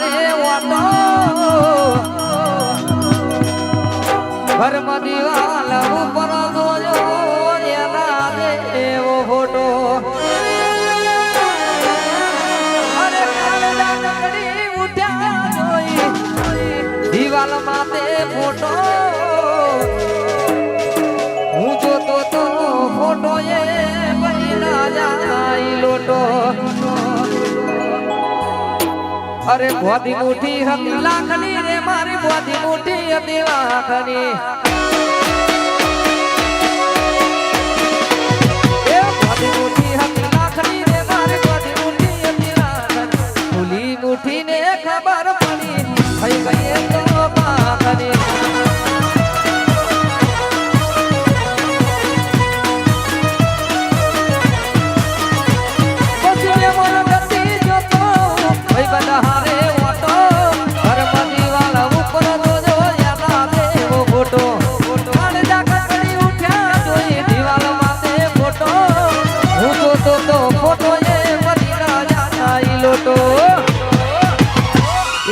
રે વાતો ઘરમાં દિવાલ ઉપર જોયો એના દેવો ફોટો અરે કાળડી ઉઠ્યા જોઈ દિવાલ માથે ફોટો હું જોતો તો ફોટો એ બની જાય લોટો અરે બોધી મુઠી હતી લાખની રે મારી બોધી મુઠી હતી લાખની એ બોધી મુઠી હતી લાખની રે મારી બોધી મુઠી હતી લાખની ફૂલી મુઠી ને ખબર પડી થઈ ગઈ તો પાખની હારે વાતો ઘરમાં દિવાલ ઉપર જોજો યાદ દેવો ફોટો કાળજા કકડી ઉઠ્યા જોઈ દિવાલ માથે ફોટો હું જોતો તો ફોટો એ બની ના જાય લોટો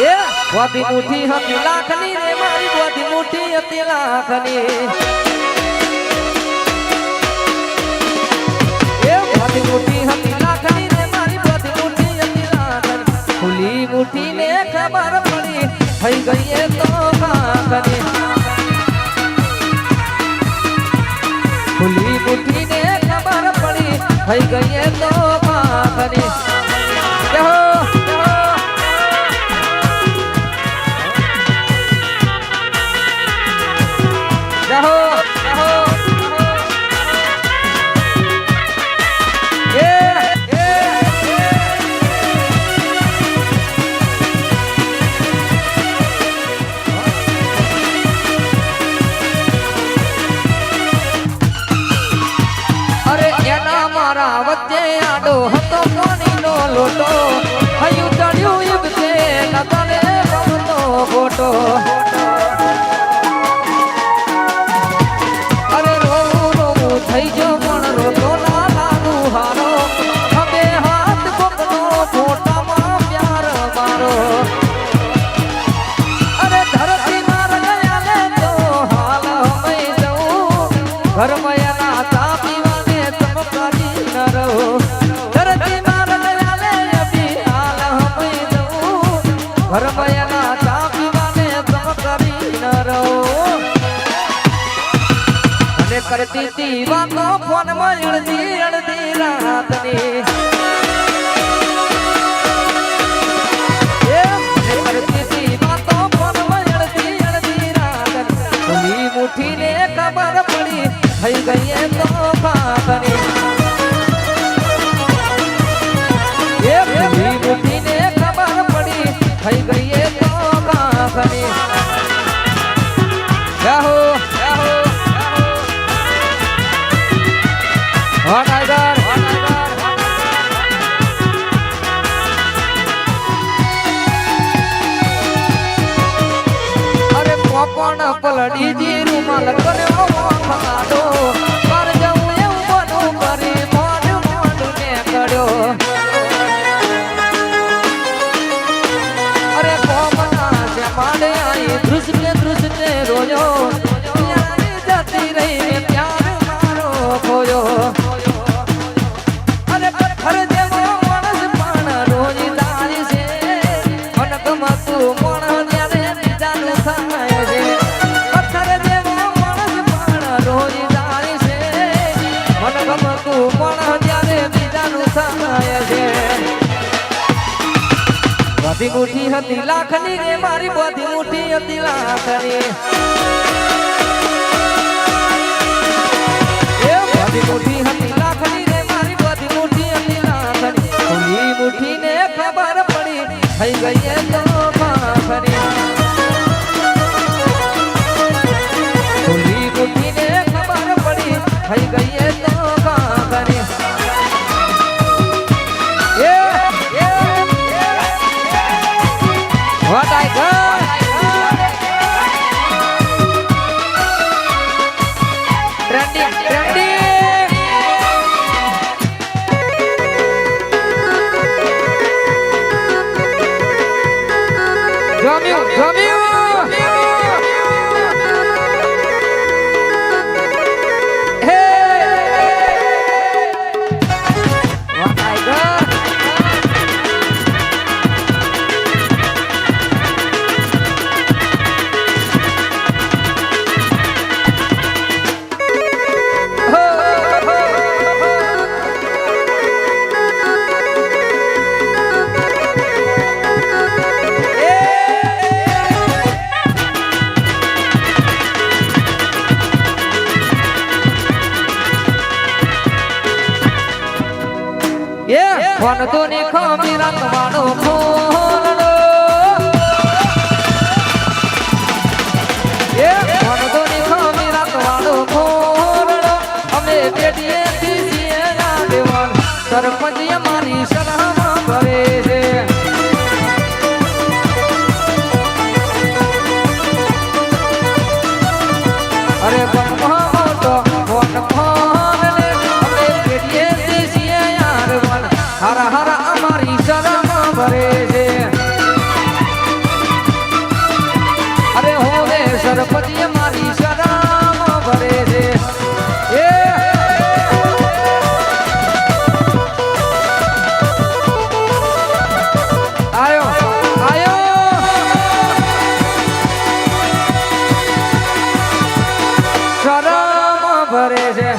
એ બોધી મુઠી હતી લાખની રે મારી બોધી મુઠી હતી લાખની એ બોધી મુઠી હતી લાખની રે મારી બોધી મુઠી હતી લાખની ફૂલી મુઠી ને ખબર પડી થઈ ગઈ તો કાકની ફૂલી મુઠી ને ખબર પડી થઈ ગઈ તો કાકની જહો જહો વચ્ચે આડો હતો પાણીનો લોટો હયું ચડ્યું ઈબતે નગરે ગમતો ફોટો અરે રોવું રોવું થઈ ગયો પણ રોતો ના લાગુ હારો હવે હાથ પકડો ફોટામાં પ્યાર મારો અરે ધરતી માર ગયા ને તો હાલ હમે જવું ઘરમાં એના ચા પીવાને ચમકારી ધરતી માર ગયા ને અભી હાલ હમે જવું ઘરમાં એના ચા પીવાને ચમકારી ન રહો અને કરતી તી વાતો ફોનમાં અડધી અડધી રાતની કરતી તી વાતો ફોનમાં અડધી અડધી રાતની ફૂલી મુઠી ને ખબર પડી થઈ ગઈ તો પાકની ફૂલી મુઠી ને ખબર પડી થઈ ગઈ તો પાકની જાહો જાહો વાટાગર અરે પોપણ પલડી જી રૂમાલ કર્યો ખાડો પર જવું એવું બનું કરી મોઢ મોઢ ને કર્યો અરે કોમના છે માડે આઈ દૃષ્ટે રોજો જતી રહી પ્યાર મારો ખોયો અરે પથ્થર જેવો માણસ પણ રોજ તારી છે મન ગમતું મોણ ત્યારે બીજાનું થાય છે પથ્થર જેવો માણસ પણ રોજ તારી છે મન ગમતું મોણ ત્યારે બીજાનું થાય છે બોધી મુઠી હતી લાખની રે મારી બોધી મુઠી હતી લાખની એ બોધી મુઠી હતી લાખની રે મારી બોધી મુઠી હતી લાખની ફૂલી મુઠી ને ખબર પડી થઈ ગઈ તો પાખની ફૂલી મુઠી ને ખબર પડી થઈ ગઈ તો પાખની What I got? Trending, trending. ગમ્યું ગમ્યું હે વનતો ની ખમી રાખવાનો ખોલડો વનતો ની ખમી રાખવાનો ખોલડો અમે પેટીએ દીજીએ આગેવાન સરપંચ અમારી સલાહ કરે છે અરે બનવા મોટો વન ફોન અમે પેટીએ દીજીએ આગેવાન હરા હરા અમારી શરમ ભરે છે અરે હોવે સરપંચ અમારી શરમ ભરે છે આયો આયો શરમ ભરે છે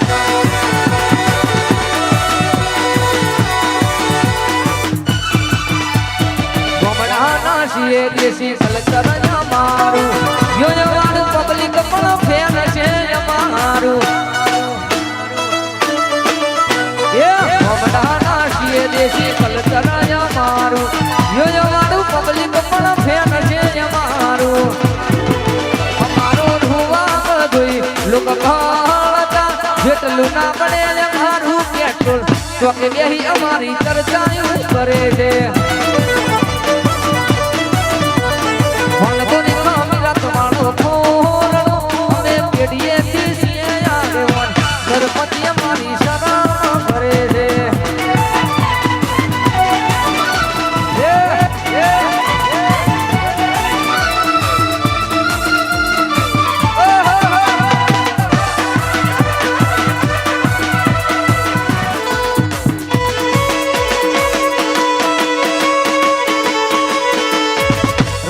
દેશી કલ્ચર અમારું યોજવાનું પબ્લિક પણ ફેન છે અમારું દેશી કલ્ચર અમારું યોજવાનું પબ્લિક પણ ફેન છે અમારું અમારું રૂવા જોઈ લોક ભાળતા જેટલું ના બને મારું પેટ્રોલ તો કે બેહી અમારી ચર્ચા કરે છે સરપંચ અમારી શરમ ભરે છે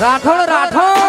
રાઠોડ રાઠોડ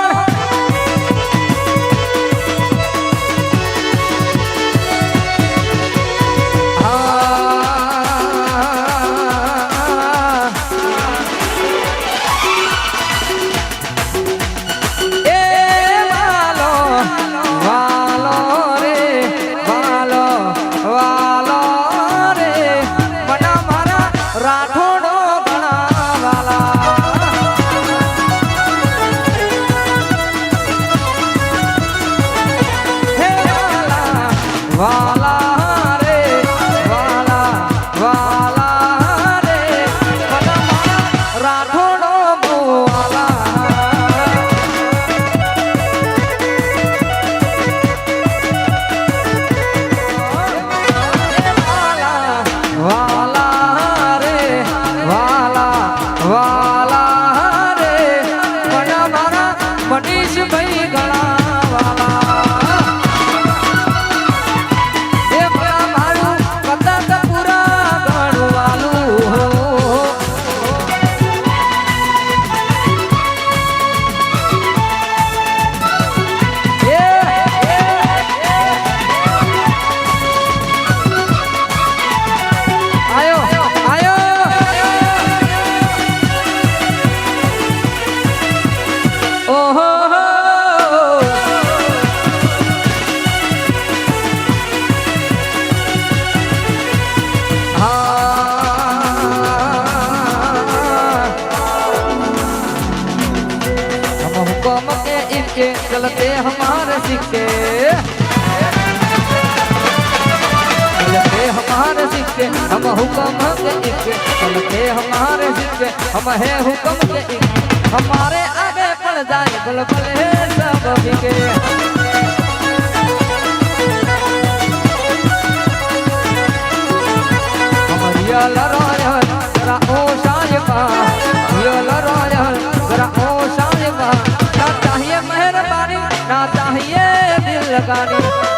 चलते हमारे सिक्के चलते हमारे सिक्के हम हुक्म के इक्के चलते हमारे सिक्के हम है हुक्म के इक्के हमारे आगे पड़ जाए बलबल है सब बिके हमारिया लड़ाया जरा ओ शायबा ये लड़ाया जरा ओ शायबा ટકાની